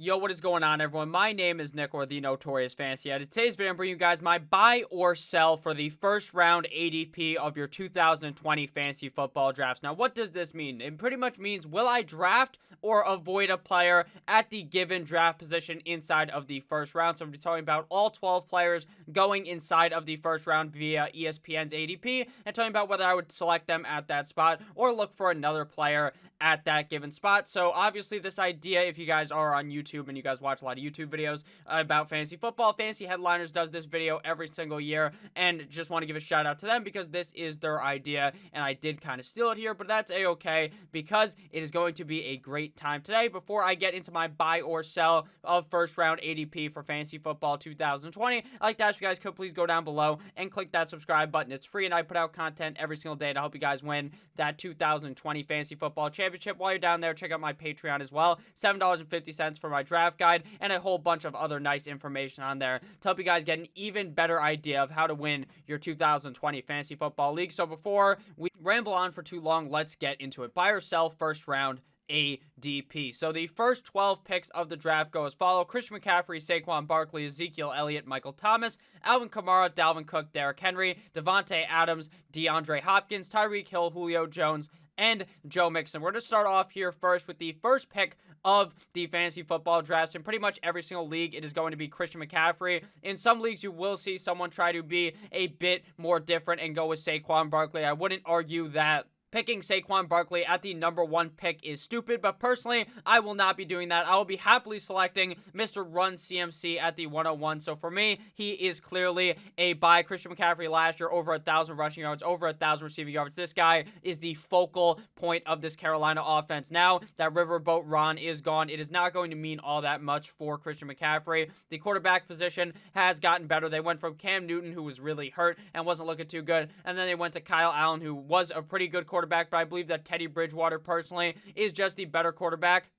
Yo, what is going on, everyone? My name is Nick, or the Notorious Fantasy Edit. Today's video, I'm bringing you guys my buy or sell for the first round ADP of your 2020 fantasy football drafts. Now, what does this mean? It pretty much means, will I draft or avoid a player at the given draft position inside of the first round? So I'm talking about all 12 players going inside of the first round via ESPN's ADP, and talking about whether I would select them at that spot or look for another player at that given spot. So obviously this idea, if you guys are on YouTube and you guys watch a lot of YouTube videos about fantasy football, Fantasy Headliners does this video every single year, and just want to give a shout out to them because this is their idea, and I did kind of steal it here, but that's a-okay because it is going to be a great time today. Before I get into my buy or sell of first round ADP for fantasy football 2020, I'd like to ask you guys, could please go down below and click that subscribe button. It's free, and I put out content every single day to help you guys win that 2020 fantasy football championship. While you're down there, check out my Patreon as well. $7.50 for my draft guide and a whole bunch of other nice information on there to help you guys get an even better idea of how to win your 2020 fantasy football league. So before we ramble on for too long, let's get into it. Buy or sell first round ADP. So the first 12 picks of the draft go as follow: Christian McCaffrey, Saquon Barkley, Ezekiel Elliott, Michael Thomas, Alvin Kamara, Dalvin Cook, Derrick Henry, Devontae Adams, DeAndre Hopkins, Tyreek Hill, Julio Jones, and Joe Mixon. We're going to start off here first with the first pick of the fantasy football drafts. In pretty much every single league, it is going to be Christian McCaffrey. In some leagues, you will see someone try to be a bit more different and go with Saquon Barkley. I wouldn't argue that picking Saquon Barkley at the number 1 pick is stupid, but personally, I will not be doing that. I will be happily selecting Mr. Run CMC at the 101. So for me, he is clearly a buy. Christian McCaffrey last year, over 1,000 rushing yards, over 1,000 receiving yards. This guy is the focal point of this Carolina offense. Now that Riverboat Ron is gone, it is not going to mean all that much for Christian McCaffrey. The quarterback position has gotten better. They went from Cam Newton, who was really hurt and wasn't looking too good, and then they went to Kyle Allen, who was a pretty good quarterback, but I believe that Teddy Bridgewater personally is just the better quarterback.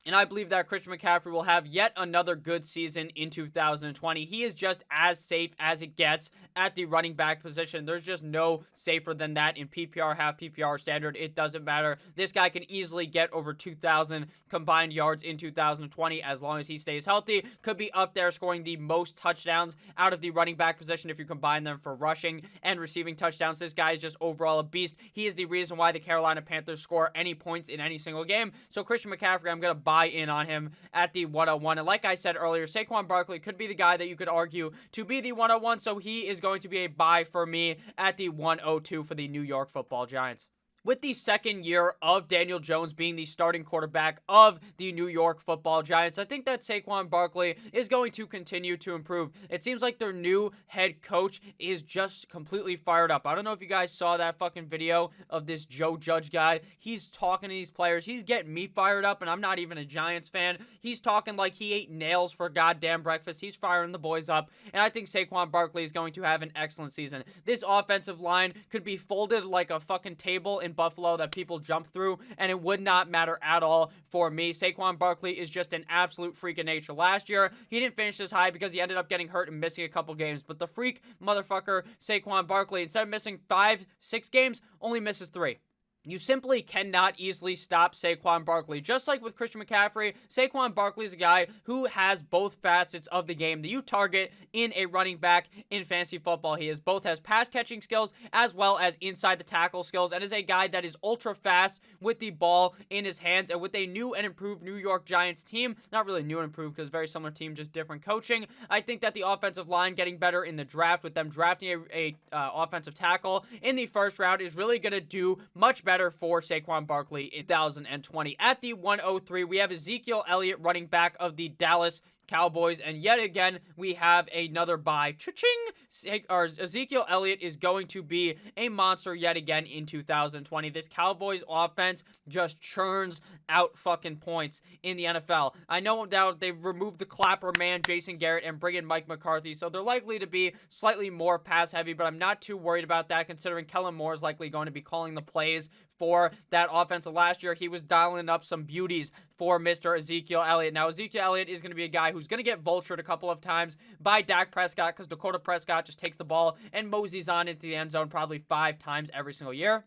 And I believe that Christian McCaffrey will have yet another good season in 2020. He is just as safe as it gets at the running back position. There's just no safer than that in PPR, half PPR, standard. It doesn't matter. This guy can easily get over 2,000 combined yards in 2020 as long as he stays healthy. Could be up there scoring the most touchdowns out of the running back position if you combine them for rushing and receiving touchdowns. This guy is just overall a beast. He is the reason why the Carolina Panthers score any points in any single game. So Christian McCaffrey, I'm going to buy in on him at the 101. And like I said earlier, Saquon Barkley could be the guy that you could argue to be the 101, so he is going to be a buy for me at the 102 for the New York Football Giants. With the second year of Daniel Jones being the starting quarterback of the New York Football Giants, I think that Saquon Barkley is going to continue to improve. It seems like their new head coach is just completely fired up. I don't know if you guys saw that fucking video of this Joe Judge guy. He's talking to these players. He's getting me fired up, and I'm not even a Giants fan. He's talking like he ate nails for goddamn breakfast. He's firing the boys up, and I think Saquon Barkley is going to have an excellent season. This offensive line could be folded like a fucking table in Buffalo that people jump through, and it would not matter at all for me. Saquon Barkley is just an absolute freak of nature. Last year, he didn't finish this high because he ended up getting hurt and missing a couple games, but the freak motherfucker Saquon Barkley, instead of missing 5-6 games, only misses 3. You simply cannot easily stop Saquon Barkley. Just like with Christian McCaffrey, Saquon Barkley is a guy who has both facets of the game that you target in a running back in fantasy football. He both has pass-catching skills as well as inside the tackle skills, and is a guy that is ultra fast with the ball in his hands. And with a new and improved New York Giants team, not really new and improved because very similar team, just different coaching, I think that the offensive line getting better in the draft, with them drafting a offensive tackle in the first round, is really going to do much better for Saquon Barkley in 2020. At the 103, we have Ezekiel Elliott, running back of the Dallas Cowboys, and yet again, we have another buy. Cha-ching! Ezekiel Elliott is going to be a monster yet again in 2020. This Cowboys offense just churns out fucking points in the NFL. I know that they've removed the clapper man, Jason Garrett, and bring in Mike McCarthy, so they're likely to be slightly more pass heavy, but I'm not too worried about that considering Kellen Moore is likely going to be calling the plays for that offense. Last year, he was dialing up some beauties for Mr. Ezekiel Elliott. Now, Ezekiel Elliott is going to be a guy who's going to get vultured a couple of times by Dak Prescott because Dakota Prescott just takes the ball and moseys on into the end zone probably 5 times every single year.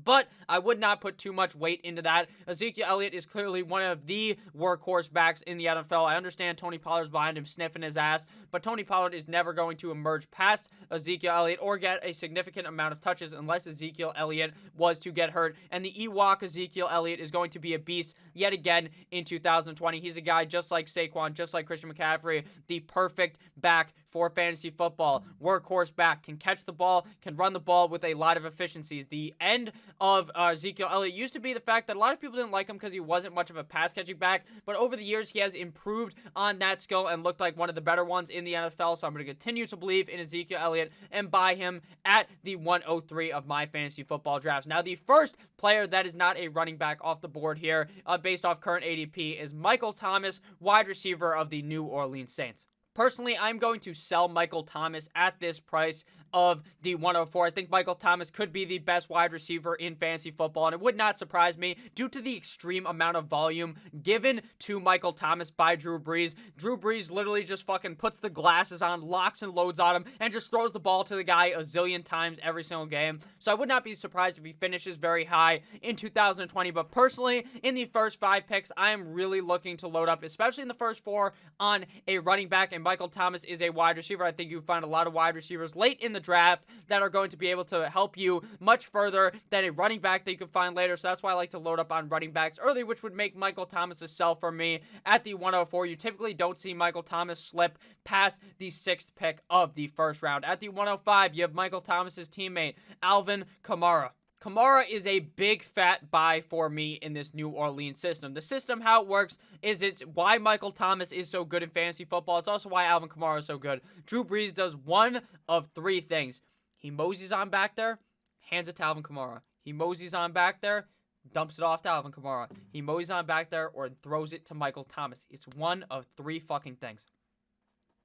But I would not put too much weight into that. Ezekiel Elliott is clearly one of the workhorse backs in the NFL. I understand Tony Pollard's behind him sniffing his ass, but Tony Pollard is never going to emerge past Ezekiel Elliott or get a significant amount of touches unless Ezekiel Elliott was to get hurt. And the Ewok Ezekiel Elliott is going to be a beast yet again in 2020. He's a guy just like Saquon, just like Christian McCaffrey, the perfect back for fantasy football. Workhorse back, can catch the ball, can run the ball with a lot of efficiencies. The end of Ezekiel Elliott used to be the fact that a lot of people didn't like him because he wasn't much of a pass-catching back, but over the years, he has improved on that skill and looked like one of the better ones in the NFL, so I'm going to continue to believe in Ezekiel Elliott and buy him at the 103 of my fantasy football drafts. Now, the first player that is not a running back off the board here, based off current ADP, is Michael Thomas, wide receiver of the New Orleans Saints. Personally, I'm going to sell Michael Thomas at this price of the 104. I think Michael Thomas could be the best wide receiver in fantasy football, and it would not surprise me due to the extreme amount of volume given to Michael Thomas by Drew Brees. Drew Brees literally just fucking puts the glasses on, locks and loads on him, and just throws the ball to the guy a zillion times every single game. So I would not be surprised if he finishes very high in 2020, but personally, in the first 5 picks, I am really looking to load up, especially in the first 4, on a running back, and Michael Thomas is a wide receiver. I think you find a lot of wide receivers late in the draft that are going to be able to help you much further than a running back that you can find later. So that's why I like to load up on running backs early, which would make Michael Thomas a sell for me at the 104. You typically don't see Michael Thomas slip past the 6th pick of the first round. At the 105, you have Michael Thomas's teammate, Alvin Kamara. Kamara is a big fat buy for me in this New Orleans system. The system, how it works, is it's why Michael Thomas is so good in fantasy football. It's also why Alvin Kamara is so good. Drew Brees does one of 3 things. He moseys on back there, hands it to Alvin Kamara. He moseys on back there, dumps it off to Alvin Kamara. He moseys on back there or throws it to Michael Thomas. It's one of 3 fucking things.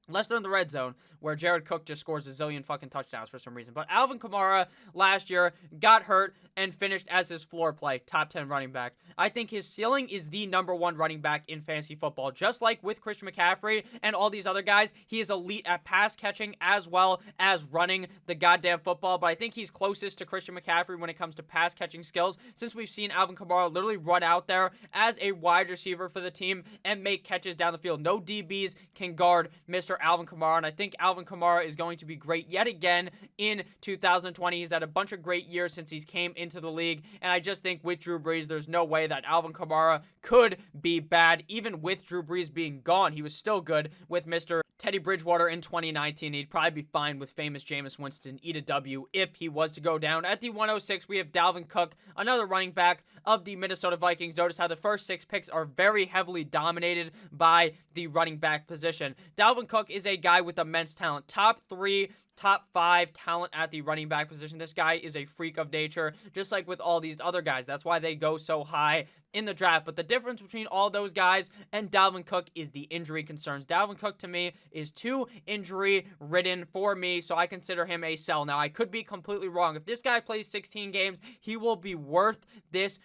Unless they're in the red zone, where Jared Cook just scores a zillion fucking touchdowns for some reason. But Alvin Kamara last year got hurt and finished as his floor play, top 10 running back. I think his ceiling is the number 1 running back in fantasy football. Just like with Christian McCaffrey and all these other guys, he is elite at pass catching as well as running the goddamn football. But I think he's closest to Christian McCaffrey when it comes to pass catching skills, since we've seen Alvin Kamara literally run out there as a wide receiver for the team and make catches down the field. No DBs can guard Mr. Alvin Kamara, and I think Alvin Kamara is going to be great yet again in 2020. He's had a bunch of great years since he's came into the league, and I just think with Drew Brees, there's no way that Alvin Kamara could be bad. Even with Drew Brees being gone, he was still good with Mr. Teddy Bridgewater in 2019. He'd probably be fine with famous Jameis Winston, eat a W, if he was to go down. At the 106, we have Dalvin Cook, another running back of the Minnesota Vikings. Notice how the first 6 picks are very heavily dominated by the running back position. Dalvin Cook is a guy with immense talent. Top 3, top 5 talent at the running back position. This guy is a freak of nature, just like with all these other guys. That's why they go so high in the draft. But the difference between all those guys and Dalvin Cook is the injury concerns. Dalvin Cook, to me, is too injury-ridden for me, so I consider him a sell. Now, I could be completely wrong. If this guy plays 16 games, he will be worth this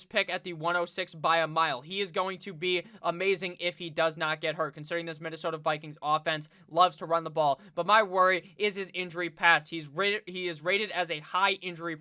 pick at the 106 by a mile. He is going to be amazing if he does not get hurt, considering this Minnesota Vikings offense loves to run the ball. But my worry is his injury past. He is rated as a high injury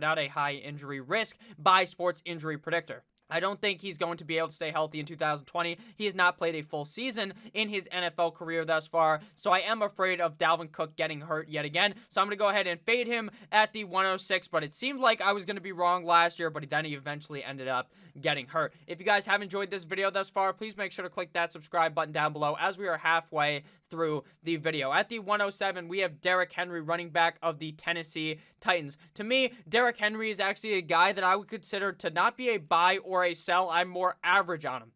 not a high injury risk by Sports Injury Predictor. I don't think he's going to be able to stay healthy in 2020. He has not played a full season in his NFL career thus far, so I am afraid of Dalvin Cook getting hurt yet again. So I'm going to go ahead and fade him at the 106, but it seemed like I was going to be wrong last year, but then he eventually ended up getting hurt. If you guys have enjoyed this video thus far, please make sure to click that subscribe button down below as we are halfway through the video. At the 107, we have Derrick Henry, running back of the Tennessee Titans. To me, Derrick Henry is actually a guy that I would consider to not be a buy or a sell. I'm more average on him.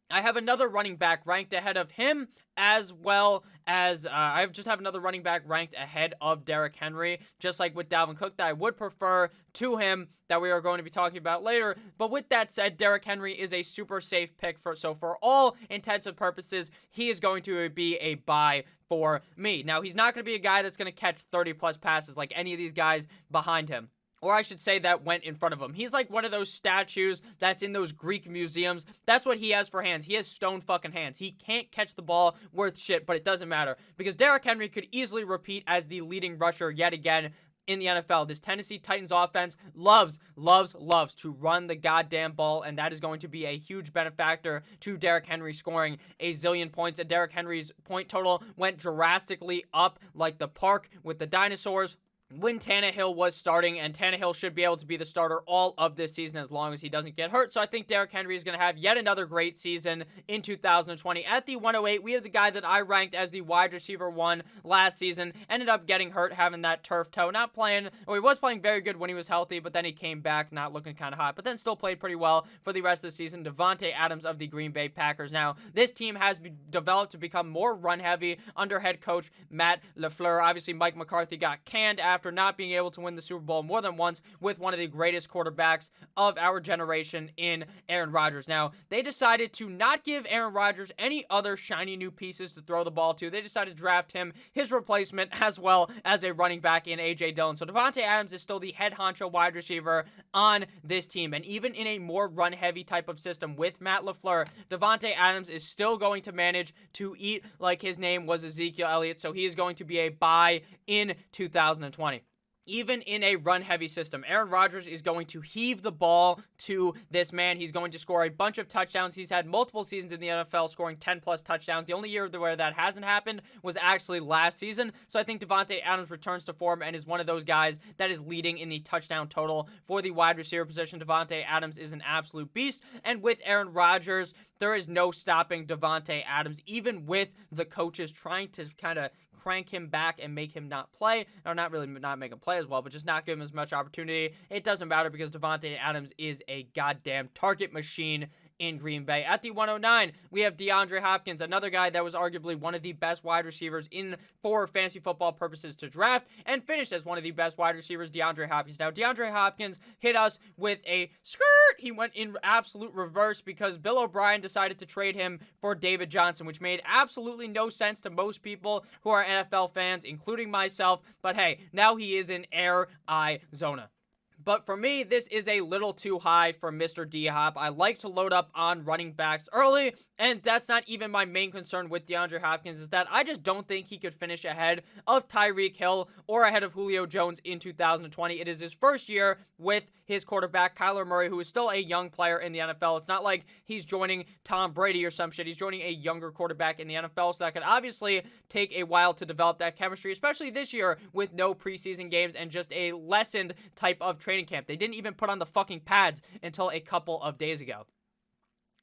I have another running back ranked ahead of him, as well as I just have another running back ranked ahead of Derrick Henry, just like with Dalvin Cook, that I would prefer to him, that we are going to be talking about later. But with that said, Derrick Henry is a super safe pick, so for all intents and purposes, he is going to be a buy for me. Now, he's not going to be a guy that's going to catch 30-plus passes like any of these guys behind him. Or I should say that went in front of him. He's like one of those statues that's in those Greek museums. That's what he has for hands. He has stone fucking hands. He can't catch the ball worth shit, but it doesn't matter. Because Derrick Henry could easily repeat as the leading rusher yet again in the NFL. This Tennessee Titans offense loves to run the goddamn ball, and that is going to be a huge benefactor to Derrick Henry scoring a zillion points. And Derrick Henry's point total went drastically up like the park with the dinosaurs when Tannehill was starting, and Tannehill should be able to be the starter all of this season as long as he doesn't get hurt. So I think Derrick Henry is going to have yet another great season in 2020. At the 108, we have the guy that I ranked as the wide receiver 1 last season. Ended up getting hurt, having that turf toe. Not playing, or he was playing very good when he was healthy, but then he came back not looking kind of hot, but then still played pretty well for the rest of the season. Davante Adams of the Green Bay Packers. Now, this team has developed to become more run-heavy under head coach Matt LaFleur. Obviously, Mike McCarthy got canned after not being able to win the Super Bowl more than once with one of the greatest quarterbacks of our generation in Aaron Rodgers. Now, they decided to not give Aaron Rodgers any other shiny new pieces to throw the ball to. They decided to draft him, his replacement, as well as a running back in A.J. Dillon. So Davante Adams is still the head honcho wide receiver on this team. And even in a more run-heavy type of system with Matt LaFleur, Davante Adams is still going to manage to eat like his name was Ezekiel Elliott. So he is going to be a buy in 2020. Even in a run-heavy system, Aaron Rodgers is going to heave the ball to this man. He's going to score a bunch of touchdowns. He's had multiple seasons in the NFL scoring 10-plus touchdowns. The only year where that hasn't happened was actually last season. So I think Davante Adams returns to form and is one of those guys that is leading in the touchdown total for the wide receiver position. Davante Adams is an absolute beast. And with Aaron Rodgers, there is no stopping Davante Adams, even with the coaches trying to kind of crank him back and make him not play, or not really not make him play as well, but just not give him as much opportunity. It doesn't matter because Davante Adams is a goddamn target machine in Green Bay. At the 109, we have DeAndre Hopkins, another guy that was arguably one of the best wide receivers for fantasy football purposes to draft, and finished as one of the best wide receivers, DeAndre Hopkins. Now, DeAndre Hopkins hit us with a skirt. He went in absolute reverse because Bill O'Brien decided to trade him for David Johnson, which made absolutely no sense to most people who are NFL fans, including myself. But hey, now he is in Arizona. But for me, this is a little too high for Mr. D-Hop. I like to load up on running backs early, and that's not even my main concern with DeAndre Hopkins, is that I just don't think he could finish ahead of Tyreek Hill or ahead of Julio Jones in 2020. It is his first year with his quarterback, Kyler Murray, who is still a young player in the NFL. It's not like he's joining Tom Brady or some shit. He's joining a younger quarterback in the NFL, so that could obviously take a while to develop that chemistry, especially this year with no preseason games and just a lessened type of training camp. They didn't even put on the fucking pads until a couple of days ago.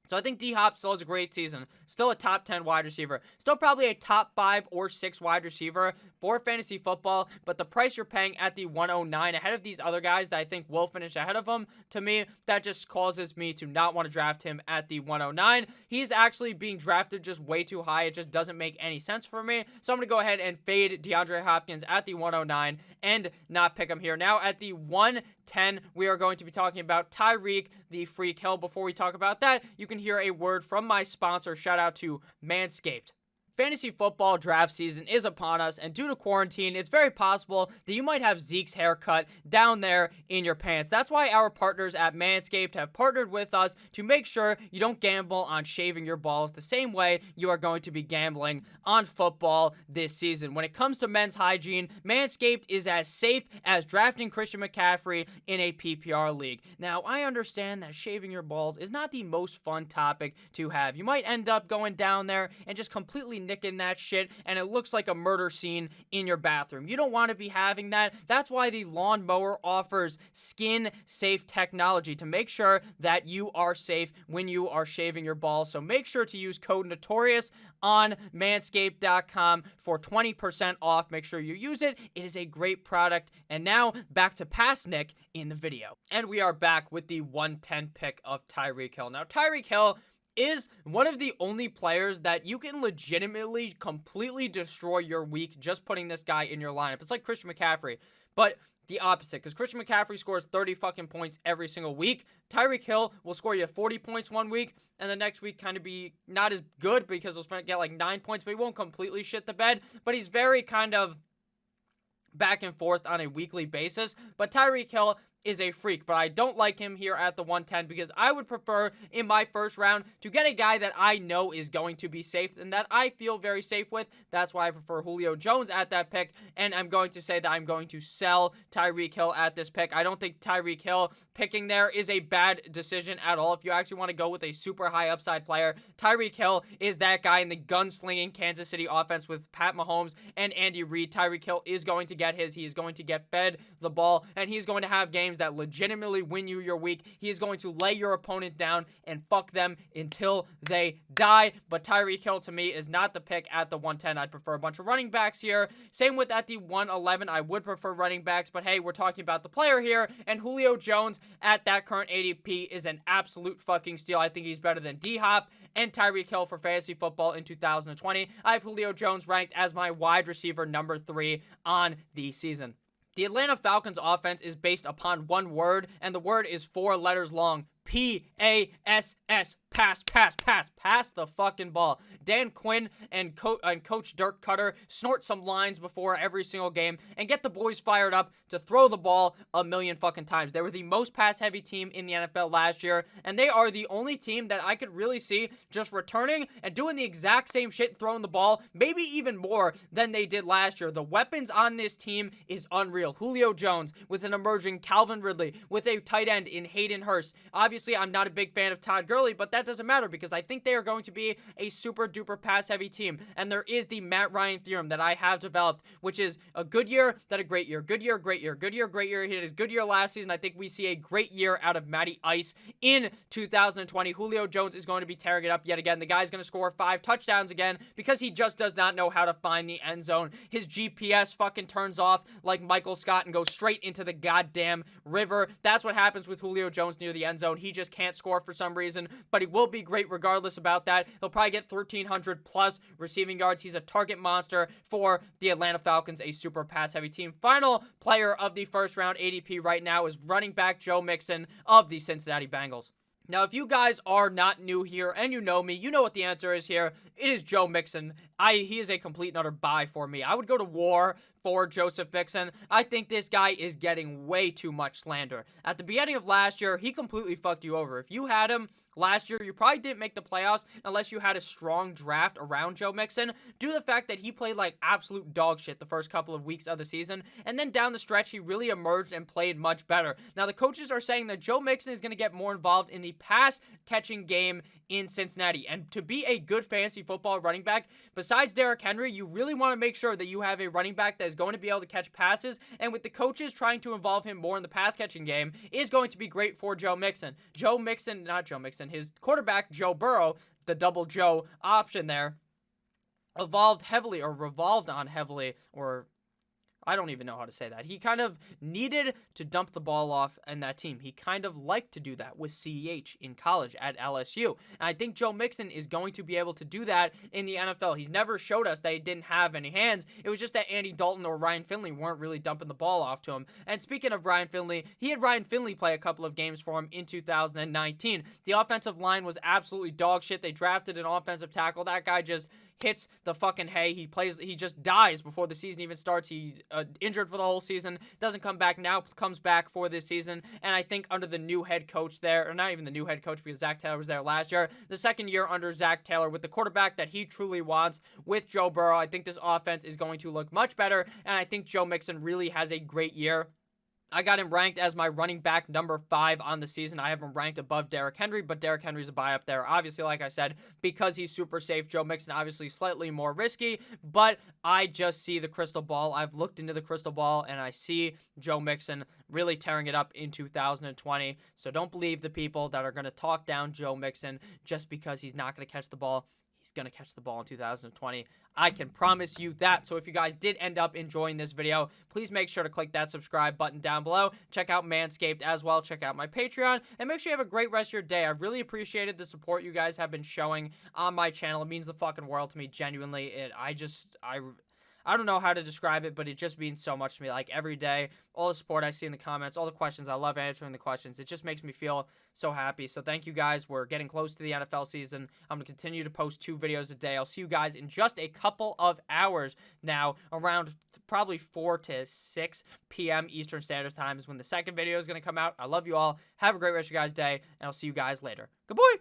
So I think D-Hop still has a great season. Still a top 10 wide receiver. Still probably a top 5 or 6 wide receiver for fantasy football. But the price you're paying at the 109 ahead of these other guys that I think will finish ahead of him, to me, that just causes me to not want to draft him at the 109. He's actually being drafted just way too high. It just doesn't make any sense for me. So I'm going to go ahead and fade DeAndre Hopkins at the 109 and not pick him here. Now at the 110, we are going to be talking about Tyreek the Freak Hill. Before we talk about that, you can hear a word from my sponsor. Shout out to Manscaped. Fantasy football draft season is upon us, and due to quarantine, it's very possible that you might have Zeke's haircut down there in your pants. That's why our partners at Manscaped have partnered with us to make sure you don't gamble on shaving your balls the same way you are going to be gambling on football this season. When it comes to men's hygiene, Manscaped is as safe as drafting Christian McCaffrey in a PPR league. Now, I understand that shaving your balls is not the most fun topic to have. You might end up going down there and just completely nicking that shit, and it looks like a murder scene in your bathroom. You don't want to be having that. That's why the lawnmower offers skin-safe technology to make sure that you are safe when you are shaving your balls. So make sure to use code NOTORIOUS on manscaped.com for 20% off. Make sure you use it. It is a great product. And now back to past Nick in the video. And we are back with the 110 pick of Tyreek Hill. Now, Tyreek Hill is one of the only players that you can legitimately completely destroy your week just putting this guy in your lineup. It's like Christian McCaffrey, but the opposite, because Christian McCaffrey scores 30 fucking points every single week. Tyreek Hill will score you 40 points one week, and the next week kind of be not as good because he'll get like 9 points, but he won't completely shit the bed. But he's very kind of back and forth on a weekly basis. But Tyreek Hill is a freak, but I don't like him here at the 110 because I would prefer in my first round to get a guy that I know is going to be safe and that I feel very safe with. That's why I prefer Julio Jones at that pick, and I'm going to say that I'm going to sell Tyreek Hill at this pick. I don't think Tyreek Hill picking there is a bad decision at all. If you actually want to go with a super high upside player, Tyreek Hill is that guy in the gunslinging Kansas City offense with Pat Mahomes and Andy Reid. Tyreek Hill is going to get his. He is going to get fed the ball, and he's going to have games that legitimately win you your week. He is going to lay your opponent down and fuck them until they die. But Tyreek Hill to me is not the pick at the 110. I'd prefer a bunch of running backs here. Same with at the 111. I would prefer running backs, but hey, we're talking about the player here, and Julio Jones at that current ADP is an absolute fucking steal. I think he's better than D-Hop and Tyreek Hill for fantasy football in 2020. I have Julio Jones ranked as my wide receiver number 3 on the season. The Atlanta Falcons offense is based upon one word, and the word is 4 letters long. P-A-S-S. Pass the fucking ball. Dan Quinn and Coach Dirk Cutter snort some lines before every single game and get the boys fired up to throw the ball a million fucking times. They were the most pass-heavy team in the NFL last year, and they are the only team that I could really see just returning and doing the exact same shit, throwing the ball, maybe even more than they did last year. The weapons on this team is unreal. Julio Jones with an emerging Calvin Ridley, with a tight end in Hayden Hurst. Obviously, I'm not a big fan of Todd Gurley, but that doesn't matter because I think they are going to be a super duper pass heavy team. And there is the Matt Ryan theorem that I have developed, which is a good year, then a great year, good year, great year, good year, great year. He had his good year last season. I think we see a great year out of Matty Ice in 2020. Julio Jones is going to be tearing it up yet again. The guy's going to score 5 touchdowns again because he just does not know how to find the end zone. His GPS fucking turns off like Michael Scott and goes straight into the goddamn river. That's what happens with Julio Jones near the end zone. He just can't score for some reason, but he will be great regardless about that. He'll probably get 1,300 plus receiving yards. He's a target monster for the Atlanta Falcons, a super pass-heavy team. Final player of the first round ADP right now is running back Joe Mixon of the Cincinnati Bengals. Now, if you guys are not new here and you know me, you know what the answer is here. It is Joe Mixon. He is a complete and utter buy for me. I would go to war for Joseph Mixon. I think this guy is getting way too much slander. At the beginning of last year, he completely fucked you over. If you had him last year, you probably didn't make the playoffs unless you had a strong draft around Joe Mixon, due to the fact that he played like absolute dog shit the first couple of weeks of the season, and then down the stretch, he really emerged and played much better. Now, the coaches are saying that Joe Mixon is going to get more involved in the pass-catching game in Cincinnati, and to be a good fantasy football running back, besides Derrick Henry, you really want to make sure that you have a running back that is going to be able to catch passes, and with the coaches trying to involve him more in the pass-catching game, is going to be great for Joe Mixon. His quarterback, Joe Burrow, the double Joe option there, revolved on heavily, or I don't even know how to say that. He kind of needed to dump the ball off in that team. He kind of liked to do that with CEH in college at LSU. And I think Joe Mixon is going to be able to do that in the NFL. He's never showed us that he didn't have any hands. It was just that Andy Dalton or Ryan Finley weren't really dumping the ball off to him. And speaking of Ryan Finley, he had Ryan Finley play a couple of games for him in 2019. The offensive line was absolutely dog shit. They drafted an offensive tackle. That guy just hits the fucking hay. He just dies before the season even starts. He's injured for the whole season, doesn't come back now, comes back for this season, and I think under the new head coach there, or not even the new head coach because Zach Taylor was there last year, the second year under Zach Taylor with the quarterback that he truly wants with Joe Burrow, I think this offense is going to look much better, and I think Joe Mixon really has a great year. I got him ranked as my running back number 5 on the season. I have him ranked above Derrick Henry, but Derrick Henry's a buy up there. Obviously, like I said, because he's super safe. Joe Mixon, obviously slightly more risky, but I just see the crystal ball. I've looked into the crystal ball, and I see Joe Mixon really tearing it up in 2020. So don't believe the people that are going to talk down Joe Mixon just because he's not going to catch the ball. He's going to catch the ball in 2020. I can promise you that. So if you guys did end up enjoying this video, please make sure to click that subscribe button down below. Check out Manscaped as well. Check out my Patreon. And make sure you have a great rest of your day. I've really appreciated the support you guys have been showing on my channel. It means the fucking world to me, genuinely. I don't know how to describe it, but it just means so much to me. Like every day, all the support I see in the comments, all the questions, I love answering the questions. It just makes me feel so happy. So thank you guys. We're getting close to the NFL season. I'm going to continue to post 2 videos a day. I'll see you guys in just a couple of hours now, around probably 4 to 6 p.m. Eastern Standard Time is when the second video is going to come out. I love you all. Have a great rest of your guys' day, and I'll see you guys later. Good boy.